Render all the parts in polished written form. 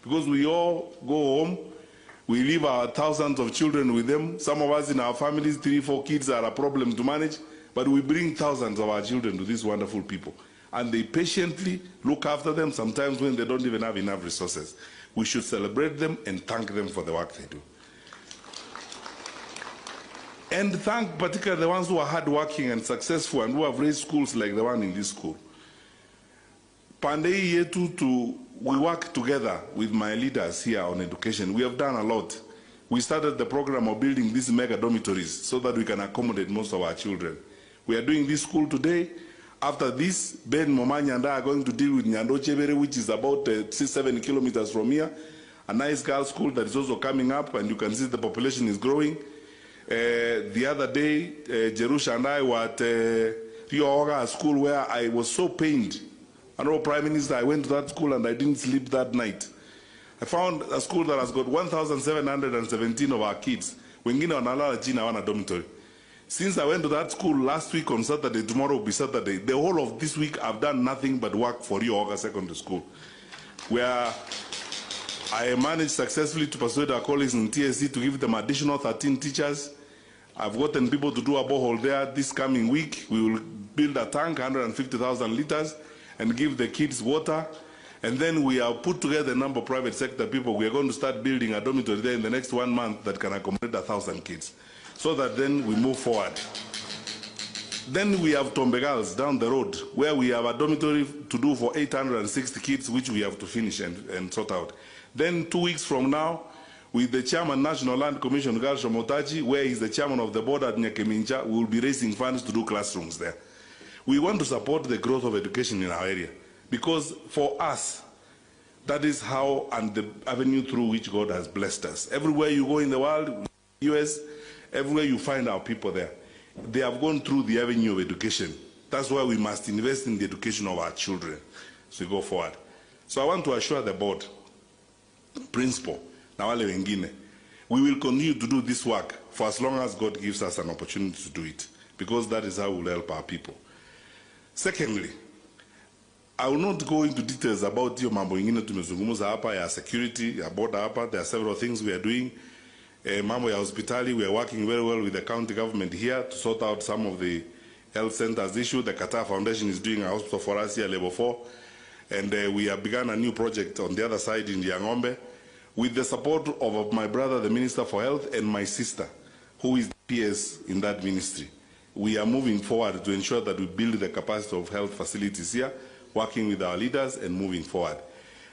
because we all go home, we leave our thousands of children with them. Some of us in our families, 3, 4 kids are a problem to manage, but we bring thousands of our children to these wonderful people. And they patiently look after them, sometimes when they don't even have enough resources. We should celebrate them and thank them for the work they do. And thank particularly the ones who are hardworking and successful and who have raised schools like the one in this school. Pandei yetu we work together with my leaders here on education. We have done a lot. We started the program of building these mega dormitories so that we can accommodate most of our children. We are doing this school today. After this, Ben, Momanya and I are going to deal with Nyando Chebere, which is about 6-7 kilometers from here. A nice girls' school that is also coming up, and you can see the population is growing. The other day, Jerusha and I were at Rio Oga, a school where I was so pained. I know, Prime Minister, I went to that school and I didn't sleep that night. I found a school that has got 1,717 of our kids. Wengine wanalala chini hawana dormitory. Since I went to that school last week on Saturday, tomorrow will be Saturday, the whole of this week I've done nothing but work for Rio Oga Secondary School, where I managed successfully to persuade our colleagues in TSC to give them additional 13 teachers. I've gotten people to do a borehole there. This coming week, we will build a tank, 150,000 liters, and give the kids water. And then we have put together a number of private sector people. We are going to start building a dormitory there in the next 1 month that can accommodate 1,000 kids, so that then we move forward. Then we have Tombe Girls down the road, where we have a dormitory to do for 860 kids, which we have to finish and sort out. Then 2 weeks from now, with the chairman, National Land Commission, Gal Shomotaji, where he's the chairman of the board at Nyakemincha, we will be raising funds to do classrooms there. We want to support the growth of education in our area, because for us, that is how and the avenue through which God has blessed us. Everywhere you go in the world, US, everywhere you find our people there, they have gone through the avenue of education. That's why we must invest in the education of our children as we go forward. So I want to assure the board, principal, na wale wengine, we will continue to do this work for as long as God gives us an opportunity to do it, because that is how we will help our people. Secondly, I will not go into details about your mambo ingine tumezungumuza hapa ya security, ya border hapa. There are several things we are doing. Mambo ya hospitali, we are working very well with the county government here to sort out some of the health centers issue. The Qatar Foundation is doing a hospital for us here, level 4. And we have begun a new project on the other side in Yangombe with the support of my brother, the Minister for Health, and my sister, who is the PS in that ministry. We are moving forward to ensure that we build the capacity of health facilities here, working with our leaders and moving forward.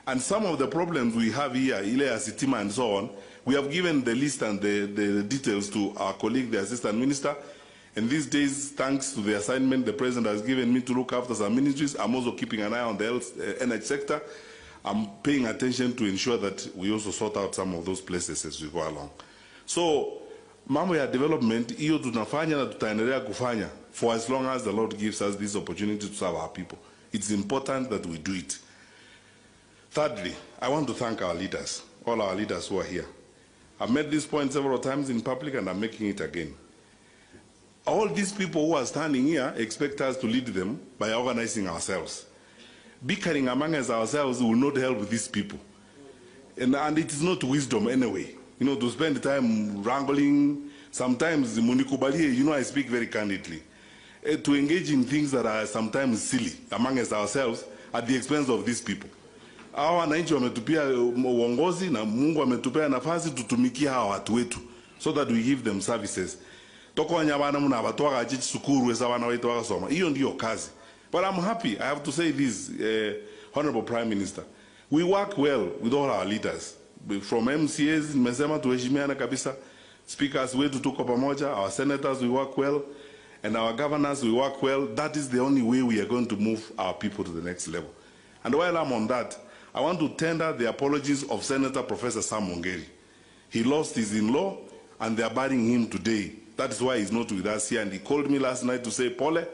And some of the problems we have here, Ile Asitima and so on, we have given the list and the details to our colleague, the Assistant Minister. And these days, thanks to the assignment the President has given me to look after some ministries, I'm also keeping an eye on the health, NH sector. I'm paying attention to ensure that we also sort out some of those places as we go along. So, mambo ya development, hiyo tunafanya na tutaendelea kufanya for as long as the Lord gives us this opportunity to serve our people. It's important that we do it. Thirdly, I want to thank our leaders, all our leaders who are here. I've made this point several times in public and I'm making it again. All these people who are standing here expect us to lead them by organizing ourselves. Bickering among us ourselves will not help these people. And it is not wisdom anyway. You know, to spend time wrangling, sometimes, I speak very candidly. To engage in things that are sometimes silly among us ourselves at the expense of these people. Hawa wananchi wametupia uongozi na Mungu ametupea nafasi tutumikia hawa watu wetu so that we give them services. Toko wanyabana muna watoa kachichi sukuru esa wana wetu wakasoma. Hiyo ndiyo kazi. But I'm happy, I have to say this, Honorable Prime Minister. We work well with all our leaders. From MCAs, nimesema tuheshimiana kabisa. Speakers wetu tuko pamoja, our senators we work well, and our governors we work well. That is the only way we are going to move our people to the next level. And while I'm on that, I want to tender the apologies of Senator Professor Sam Ongeri. He lost his in-law, and they are burying him today. That is why he's not with us here. And he called me last night to say, Pole,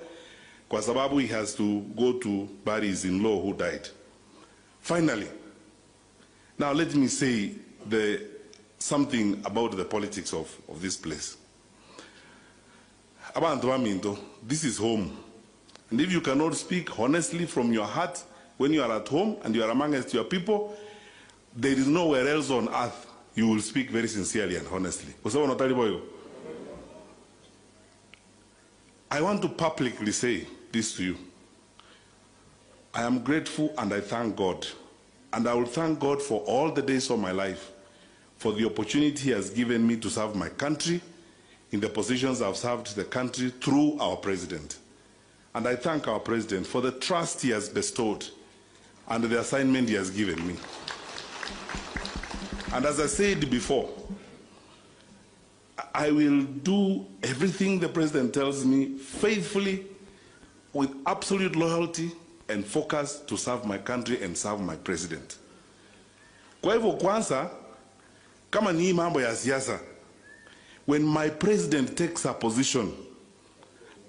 kwa sababu he has to go to bury his in-law who died. Finally, now let me say something about the politics of this place. Abantu baminto, this is home. And if you cannot speak honestly from your heart when you are at home and you are amongst your people, there is nowhere else on earth you will speak very sincerely and honestly. I want to publicly say this to you. I am grateful and I thank God. And I will thank God for all the days of my life, for the opportunity He has given me to serve my country in the positions I've served the country through our President. And I thank our President for the trust He has bestowed and the assignment He has given me. And as I said before, I will do everything the President tells me faithfully, with absolute loyalty and focus to serve my country and serve my President. Kwa hivyo kwanza, kama ni mambo ya siasa, when my President takes a position,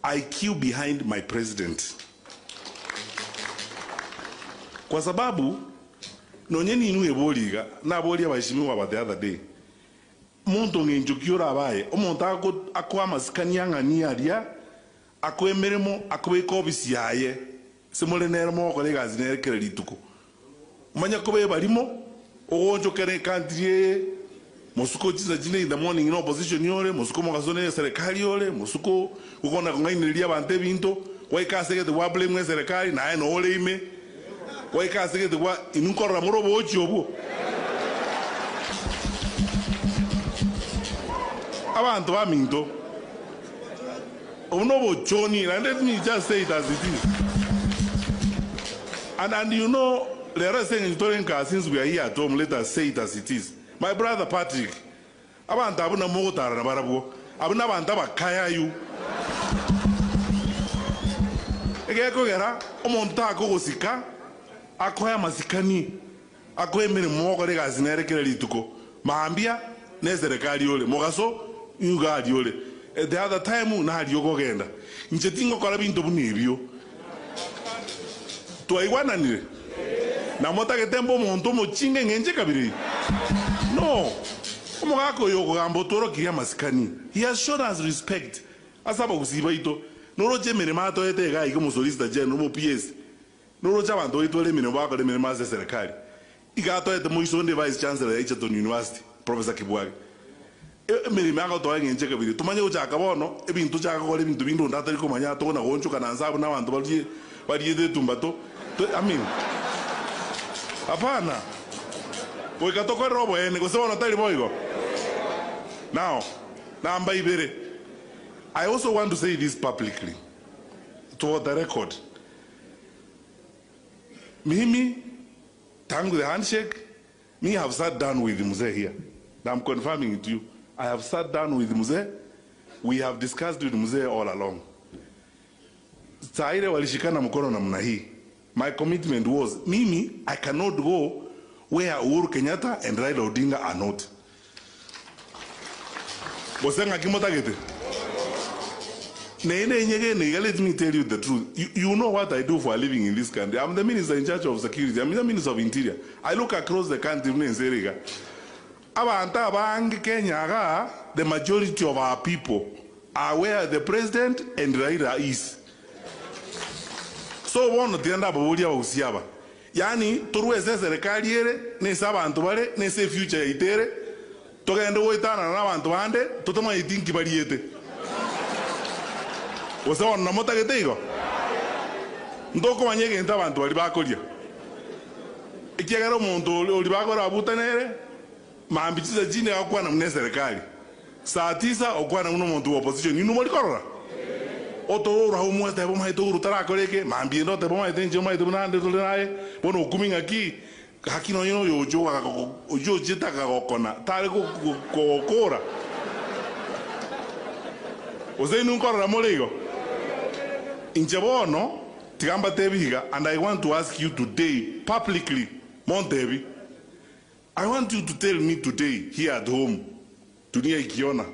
I queue behind my President. Kwa sababu, nonyeni inu eboliga, na bolia waheshimiwa wa the other day. Muntu ngenjukiura abaye, omuntu ako amasikani ang'ania aria, ako emeremo, ako ekobisi yaye, semole neremo okore gazi nerekere rituko. Umanya kobe barimo, ogonjo kere country, musuko chiza jine in the morning in opposition yore, musuko mokazone serikali yore, musuko ukona kungainiria bante binto, waikase the wa blame serikali na eno ole ime, waikase the wa inukora murobo ochi obo. Abantu baminto unobo choni, and let me just say it as it is. And you know, the rest saying in since we are here at home, let us say it as it is. My brother Patrick, abantu abuna mota na barabo, abuna banta bakaya yu. Egeko gera, omonta ako sika, akoya masikani, akoye mene mwoko rega zinere kele lituko. Maambia ne serikali ole, mogaso yugadi ole. The other time na hadi yoko genda. Nchetingo kwa bintu bunibyo. Tuaiwana nile. Na mota ke tempo monto mo chinge ngenje kabiri. No. Omogako yoko gambo toro kiya masikani. He has shown us respect. Asaba kusiba ito. Noro je mene mato ete ga iko mo solicitor general mo PS. Noro cha bantu ito le mene wako le mene maze serikali. Igato ete mo isonde vice chancellor ya Egerton University, Professor Kibwage. Mene manga to ngenje kabiri. Tumanye uchaka bono ebintu chaka ko le bintu bintu ndatari ko manya to na goncho kana nzabu na bantu bali de tumbato. I mean, apana. Boy katoko robo ene ko sema natali boygo. Now, namba ibere. I also want to say this publicly, to the record. Mimi, tangu the handshake, me have sat down with Mzee here. I'm confirming it to you. I have sat down with Mzee. We have discussed with Mzee all along. Saire walishikana mkono namna hii. My commitment was, Mimi, I cannot go where Uhuru Kenyatta and Raila Odinga are not. Bosenga kimota gete. Let me tell you the truth. You know what I do for a living in this country. I'm the minister in charge of security. I'm the minister of interior. I look across the country. The majority of our people are where the president and Raila is. So one tienda babulia usiaba. Yani turuwe se serikali ere, ne saba antubale, ne se future itere. Toka endo woitana na bantu bande, totoma itinki bariete. Osawa na mota gete igo. Ndoko wanyege nta bantu bali bakolia. Ikiagara muntu oli bakora abutanere, maambichiza jine akwa na mne serikali. Saa 9 okwa na muntu wa opposition, inu moli korora. Oto rahu muete bo mai to rutara koreke, maambiendo te bo mai tenje mai to nande to nae, bono kuminga ki hakino yino yojo ojo jeta ka kokona, tare ko kokora. Ose nu korora molego. Inchebono tigamba tebiga, and I want to ask you today publicly, Montebi, I want you to tell me today here at home, dunia ikiona,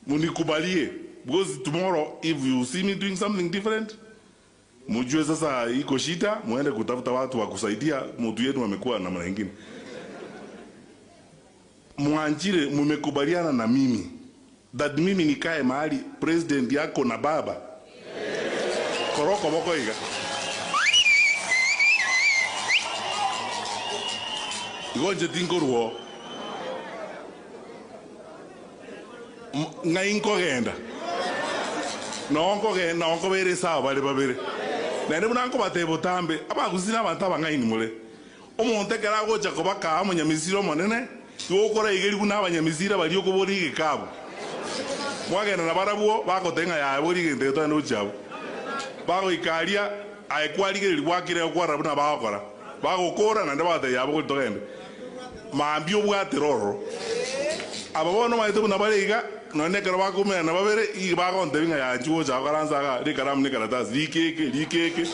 munikubalie, because tomorrow if you see me doing something different, mujue sasa iko shida, muende kutafuta watu wa kusaidia, mtu yenu amekuwa namna nyingine. Mwanjire mumekubaliana na mimi that mimi nikae mahali president yako na baba. Koroko boko iga. igonje tingoruo ngainko genda nonko bere sawa bale babere nende bunanko batebo tambe abagusina abantu abangaini mule omonte kera gocha kobaka amanyamisiro monene yokora igeri kuna abanyamisira bali okobori gikabu mwagenda na barabuo bakotenga ya bori gende no chabo bago ikaria aikwarigeri gwakire kwara buna bagokora bagokora nande bate yabo gutogende mambio bwateroro ababono maite buna bariga none kero bakumena babere ibagonte binga ya njuo cha karanza ga rikaram ni karatasi likeke